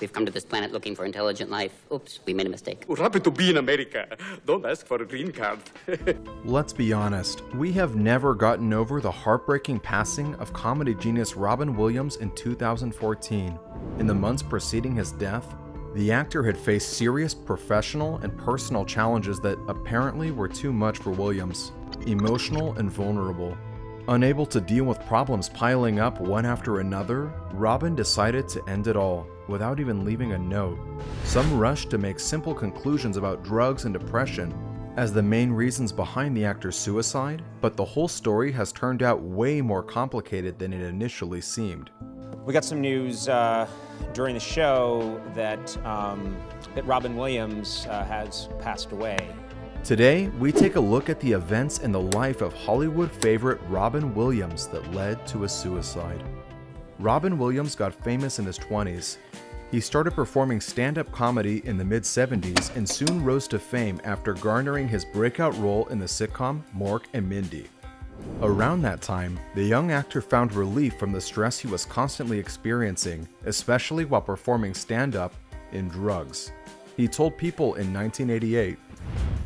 We've come to this planet looking for intelligent life. Oops, we made a mistake. We're happy to be in America. Don't ask for a green card. Let's be honest, we have never gotten over the heartbreaking passing of comedy genius Robin Williams in 2014. In the months preceding his death, the actor had faced serious professional and personal challenges that apparently were too much for Williams. Emotional and vulnerable. Unable to deal with problems piling up one after another, Robin decided to end it all, without even leaving a note. Some rushed to make simple conclusions about drugs and depression as the main reasons behind the actor's suicide, but the whole story has turned out way more complicated than it initially seemed. We got some news during the show that Robin Williams has passed away. Today, we take a look at the events in the life of Hollywood favorite Robin Williams that led to his suicide. Robin Williams got famous in his 20s. He started performing stand-up comedy in the mid-70s and soon rose to fame after garnering his breakout role in the sitcom Mork and Mindy. Around that time, the young actor found relief from the stress he was constantly experiencing, especially while performing stand-up in drugs. He told People in 1988,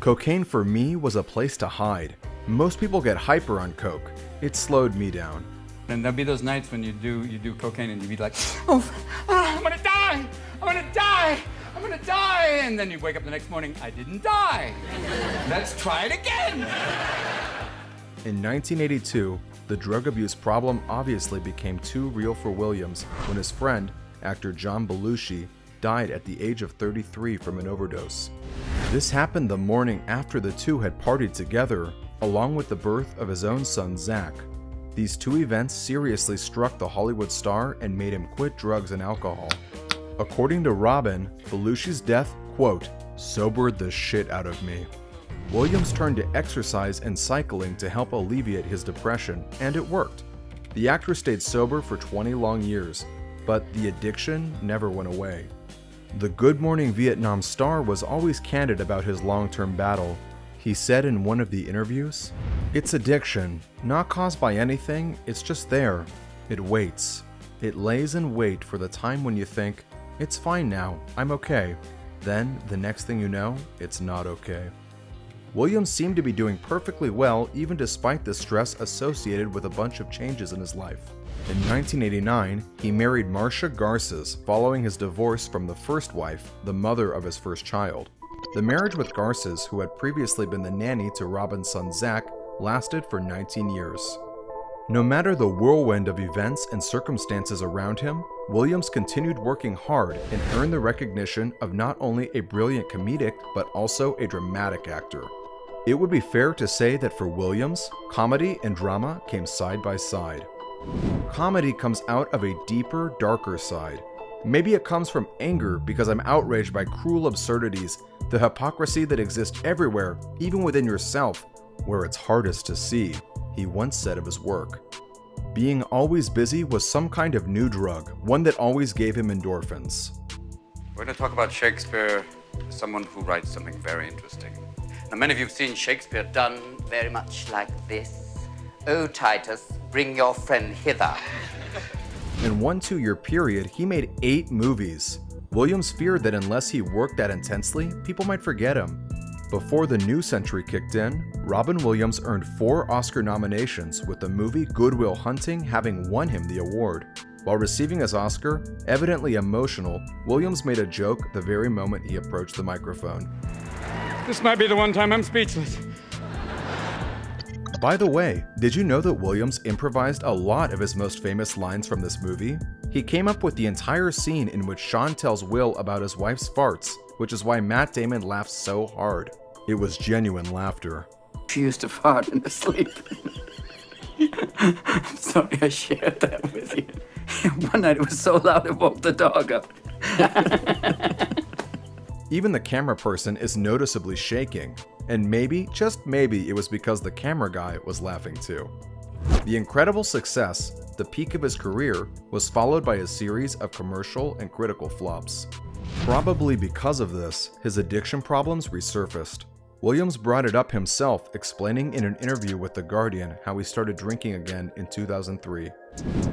"Cocaine for me was a place to hide. Most people get hyper on coke. It slowed me down." And there'll be those nights when you do cocaine and you be like, I'm gonna die! I'm gonna die! I'm gonna die! And then you wake up the next morning, I didn't die. Let's try it again! In 1982, the drug abuse problem obviously became too real for Williams when his friend, actor John Belushi, died at the age of 33 from an overdose. This happened the morning after the two had partied together, along with the birth of his own son, Zach. These two events seriously struck the Hollywood star and made him quit drugs and alcohol. According to Robin, Belushi's death, quote, "sobered the shit out of me." Williams turned to exercise and cycling to help alleviate his depression, and it worked. The actor stayed sober for 20 long years, but the addiction never went away. The Good Morning Vietnam star was always candid about his long-term battle. He said in one of the interviews, "It's addiction, not caused by anything, it's just there. It waits. It lays in wait for the time when you think, it's fine now, I'm okay. Then, the next thing you know, it's not okay." Williams seemed to be doing perfectly well even despite the stress associated with a bunch of changes in his life. In 1989, he married Marcia Garces following his divorce from the first wife, the mother of his first child. The marriage with Garces, who had previously been the nanny to Robin's son Zach, lasted for 19 years. No matter the whirlwind of events and circumstances around him, Williams continued working hard and earned the recognition of not only a brilliant comedic, but also a dramatic actor. It would be fair to say that for Williams, comedy and drama came side by side. Comedy comes out of a deeper, darker side. Maybe it comes from anger because I'm outraged by cruel absurdities, the hypocrisy that exists everywhere, even within yourself, where it's hardest to see, he once said of his work. Being always busy was some kind of new drug, one that always gave him endorphins. We're going to talk about Shakespeare, someone who writes something very interesting. Now, many of you have seen Shakespeare Done very much like this. "O Titus, bring your friend hither." In one 2-year period, he made 8 movies. Williams feared that unless he worked that intensely, people might forget him. Before the new century kicked in, Robin Williams earned 4 Oscar nominations, with the movie Good Will Hunting having won him the award. While receiving his Oscar, evidently emotional, Williams made a joke the very moment he approached the microphone. This might be the one time I'm speechless. By the way, did you know that Williams improvised a lot of his most famous lines from this movie? He came up with the entire scene in which Sean tells Will about his wife's farts, which is why Matt Damon laughs so hard. It was genuine laughter. She used to fart in her sleep. I'm sorry I shared that with you. One night it was so loud it woke the dog up. Even the camera person is noticeably shaking, and maybe, just maybe, it was because the camera guy was laughing too. The incredible success, the peak of his career, was followed by a series of commercial and critical flops. Probably because of this, his addiction problems resurfaced. Williams brought it up himself, explaining in an interview with The Guardian how he started drinking again in 2003.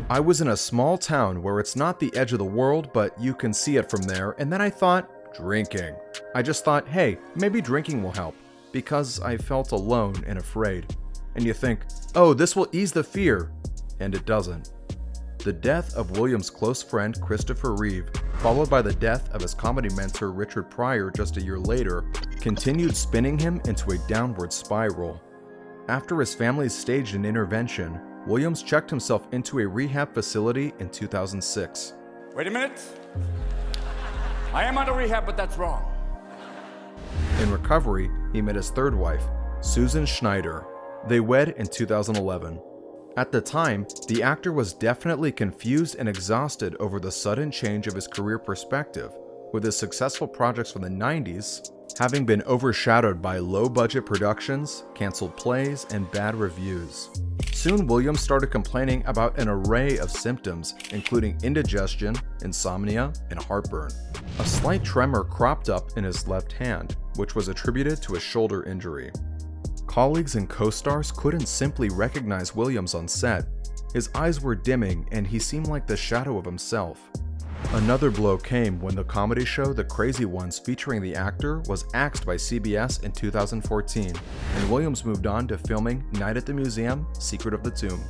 I was in a small town where it's not the edge of the world, but you can see it from there, and then I thought, drinking. I just thought, hey, maybe drinking will help, because I felt alone and afraid. And you think, oh, this will ease the fear, and it doesn't. The death of Williams' close friend Christopher Reeve, followed by the death of his comedy mentor Richard Pryor just a year later, continued spinning him into a downward spiral. After his family staged an intervention, Williams checked himself into a rehab facility in 2006. Wait a minute. I am under rehab, but that's wrong. In recovery, he met his third wife, Susan Schneider. They wed in 2011. At the time, the actor was definitely confused and exhausted over the sudden change of his career perspective, with his successful projects from the 90s having been overshadowed by low-budget productions, canceled plays, and bad reviews. Soon, Williams started complaining about an array of symptoms, including indigestion, insomnia, and heartburn. A slight tremor cropped up in his left hand, which was attributed to a shoulder injury. Colleagues and co-stars couldn't simply recognize Williams on set. His eyes were dimming, and he seemed like the shadow of himself. Another blow came when the comedy show The Crazy Ones featuring the actor was axed by CBS in 2014, and Williams moved on to filming Night at the Museum, Secret of the Tomb.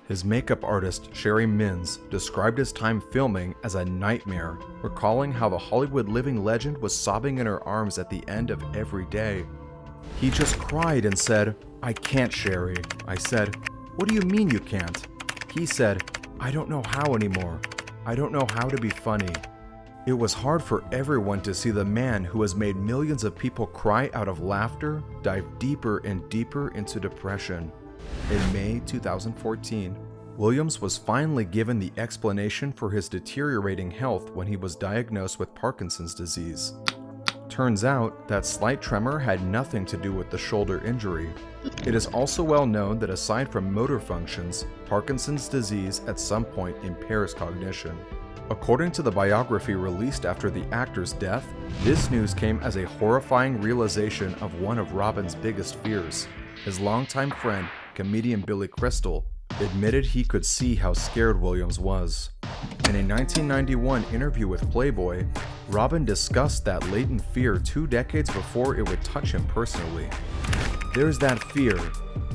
His makeup artist, Sherry Mins, described his time filming as a nightmare, recalling how the Hollywood living legend was sobbing in her arms at the end of every day. He just cried and said, "I can't, Sherry." I said, "What do you mean you can't?" He said, "I don't know how anymore. I don't know how to be funny." It was hard for everyone to see the man who has made millions of people cry out of laughter dive deeper and deeper into depression. In May 2014, Williams was finally given the explanation for his deteriorating health when he was diagnosed with Parkinson's disease. Turns out that slight tremor had nothing to do with the shoulder injury. It is also well known that aside from motor functions, Parkinson's disease at some point impairs cognition. According to the biography released after the actor's death, this news came as a horrifying realization of one of Robin's biggest fears. His longtime friend, comedian Billy Crystal, admitted he could see how scared Williams was. In a 1991 interview with Playboy, Robin discussed that latent fear 2 decades before it would touch him personally. "There's that fear.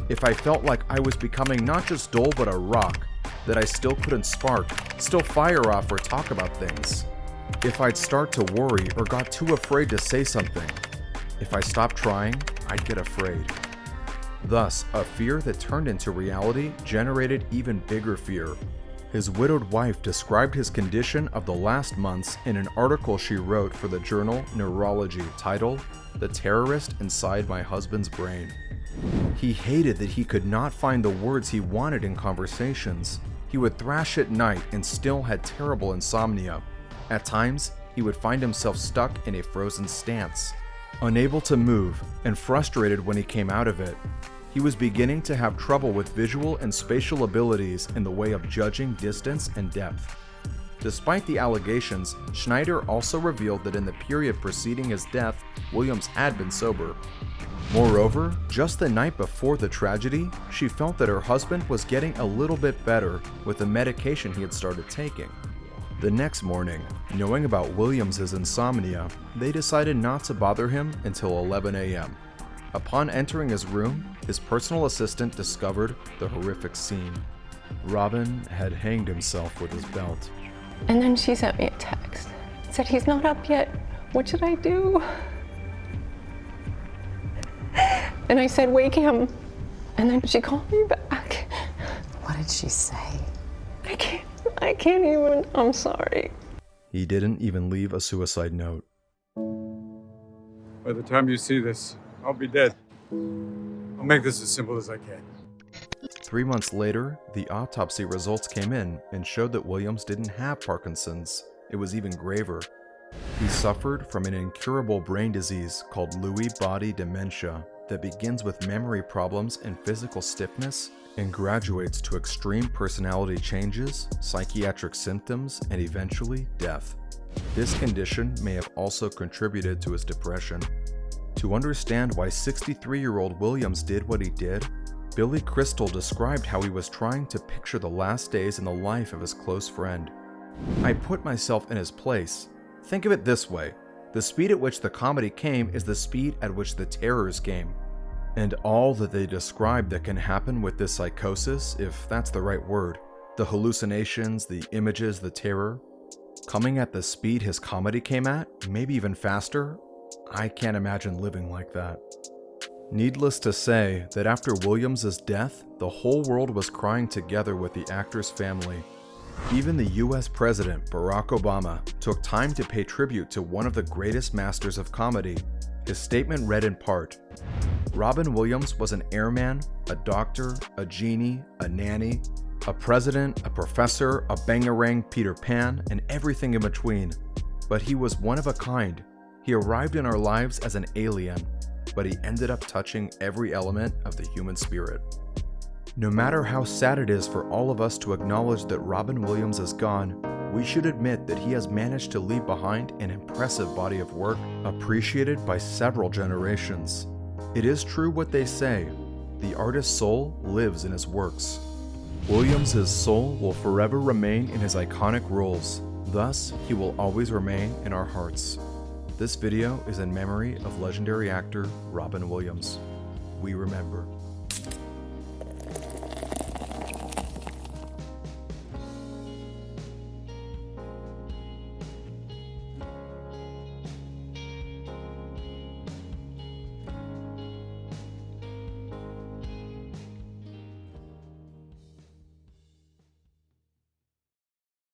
If I felt like I was becoming not just dull but a rock, that I still couldn't spark, still fire off or talk about things. If I'd start to worry or got too afraid to say something. If I stopped trying, I'd get afraid." Thus, a fear that turned into reality generated even bigger fear. His widowed wife described his condition of the last months in an article she wrote for the journal Neurology titled, "The Terrorist Inside My Husband's Brain." He hated that he could not find the words he wanted in conversations. He would thrash at night and still had terrible insomnia. At times, he would find himself stuck in a frozen stance, unable to move and frustrated when he came out of it. He was beginning to have trouble with visual and spatial abilities in the way of judging distance and depth. Despite the allegations, Schneider also revealed that in the period preceding his death, Williams had been sober. Moreover, just the night before the tragedy, she felt that her husband was getting a little bit better with the medication he had started taking. The next morning, knowing about Williams' insomnia, they decided not to bother him until 11 a.m. Upon entering his room, his personal assistant discovered the horrific scene. Robin had hanged himself with his belt. And then she sent me a text. Said, "He's not up yet. What should I do?" And I said, "Wake him." And then she called me back. What did she say? I can't even, I'm sorry. He didn't even leave a suicide note. By the time you see this, I'll be dead. I'll make this as simple as I can. 3 months later, the autopsy results came in and showed that Williams didn't have Parkinson's. It was even graver. He suffered from an incurable brain disease called Lewy body dementia that begins with memory problems and physical stiffness and graduates to extreme personality changes, psychiatric symptoms, and eventually death. This condition may have also contributed to his depression. To understand why 63-year-old Williams did what he did, Billy Crystal described how he was trying to picture the last days in the life of his close friend. I put myself in his place. Think of it this way. The speed at which the comedy came is the speed at which the terrors came. And all that they described that can happen with this psychosis, if that's the right word, the hallucinations, the images, the terror, coming at the speed his comedy came at, maybe even faster, I can't imagine living like that. Needless to say that after Williams' death, the whole world was crying together with the actor's family. Even the US President, Barack Obama, took time to pay tribute to one of the greatest masters of comedy. His statement read in part, "Robin Williams was an airman, a doctor, a genie, a nanny, a president, a professor, a bangarang Peter Pan, and everything in between. But he was one of a kind. He arrived in our lives as an alien, but he ended up touching every element of the human spirit." No matter how sad it is for all of us to acknowledge that Robin Williams is gone, we should admit that he has managed to leave behind an impressive body of work appreciated by several generations. It is true what they say, the artist's soul lives in his works. Williams' soul will forever remain in his iconic roles, thus he will always remain in our hearts. This video is in memory of legendary actor Robin Williams. We remember.